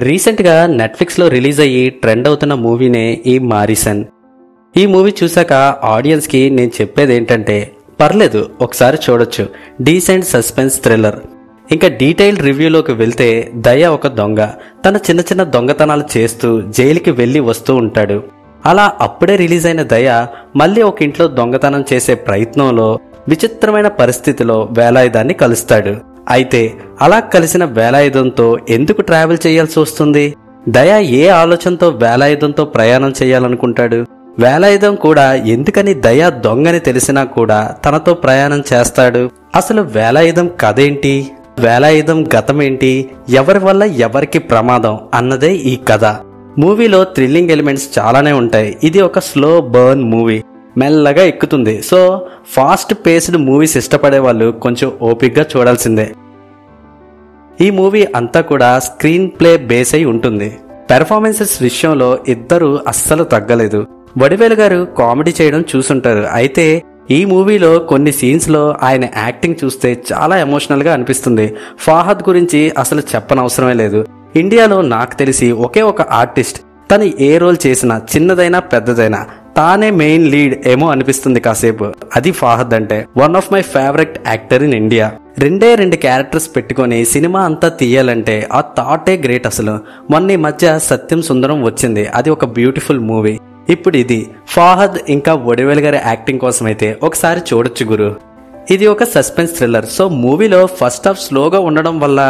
రీసెంట్గా నెట్ఫ్లిక్స్లో రిలీజ్ అయ్యి ట్రెండ్ అవుతున్న మూవీనే ఈ మారిసన్. ఈ మూవీ చూశాక ఆడియన్స్కి నేను చెప్పేది ఏంటంటే పర్లేదు, ఒకసారి చూడొచ్చు. Decent suspense thriller. ఇంకా డీటెయిల్డ్ రివ్యూలోకి వెళ్తే దయ ఒక దొంగ. తన చిన్న చిన్న దొంగతనాలు చేస్తూ జైలుకి వెళ్ళి వస్తూ ఉంటాడు. అలా అప్పుడే రిలీజ్ అయిన దయ మళ్ళీ ఒక ఇంట్లో దొంగతనం చేసే ప్రయత్నంలో విచిత్రమైన పరిస్థితిలో వేలాయుధాన్ని కలుస్తాడు. అయితే అలా కలిసిన వేలాయుధంతో ఎందుకు ట్రావెల్ చేయాల్సి వస్తుంది? దయ ఏ ఆలోచనతో వేలాయుధంతో ప్రయాణం చేయాలనుకుంటాడు? వేలాయుధం కూడా ఎందుకని దయ దొంగని తెలిసినా కూడా తనతో ప్రయాణం చేస్తాడు? అసలు వేలాయుధం కథేంటి? వేలాయుధం గతమేంటి? ఎవరి వల్ల ఎవరికి ప్రమాదం అన్నదే ఈ కథ. మూవీలో థ్రిల్లింగ్ ఎలిమెంట్స్ చాలానే ఉంటాయి. ఇది ఒక స్లో బర్న్ మూవీ, మెల్లగా ఎక్కుతుంది. సో ఫాస్ట్ పేస్డ్ మూవీస్ ఇష్టపడే వాళ్ళు కొంచెం ఓపిక్గా చూడాల్సిందే. ఈ మూవీ అంతా కూడా స్క్రీన్ ప్లే బేస్ అయి ఉంటుంది. పెర్ఫార్మెన్సెస్ విషయంలో ఇద్దరు అస్సలు తగ్గలేదు. వడివేలు గారు కామెడీ చేయడం చూసుంటారు. అయితే ఈ మూవీలో కొన్ని సీన్స్ లో ఆయన యాక్టింగ్ చూస్తే చాలా ఎమోషనల్ గా అనిపిస్తుంది. ఫాహద్ గురించి అసలు చెప్పనవసరమే లేదు. ఇండియాలో నాకు తెలిసి ఒకే ఒక ఆర్టిస్ట్ తను ఏ రోల్ చేసినా, చిన్నదైనా పెద్దదైనా, తానే మెయిన్ లీడ్ ఏమో అనిపిస్తుంది కాసేపు. అది ఫాహద్ అంటే. One of my favourite actor in India. రెండు క్యారెక్టర్స్ పెట్టుకొని సినిమా అంతా తీయాలంటే ఆ థాటే గ్రేట్ అసలు. మొన్న ఈ మధ్య సత్యం సుందరం వచ్చింది, అది ఒక బ్యూటిఫుల్ మూవీ. ఇప్పుడు ఇది ఫాహద్ ఇంకా వడివేలు గారి యాక్టింగ్ కోసం అయితే ఒకసారి చూడొచ్చు గురు. ఇది ఒక సస్పెన్స్ థ్రిల్లర్. సో మూవీలో ఫస్ట్ హాఫ్ స్లోగా ఉండడం వల్ల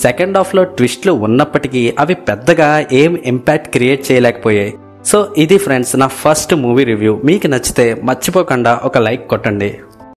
సెకండ్ హాఫ్ లో ట్విస్ట్లు ఉన్నప్పటికీ అవి పెద్దగా ఏం ఇంపాక్ట్ క్రియేట్ చేయలేకపోయాయి. సో ఇది ఫ్రెండ్స్ నా ఫస్ట్ మూవీ రివ్యూ. మీకు నచ్చితే మర్చిపోకుండా ఒక లైక్ కొట్టండి.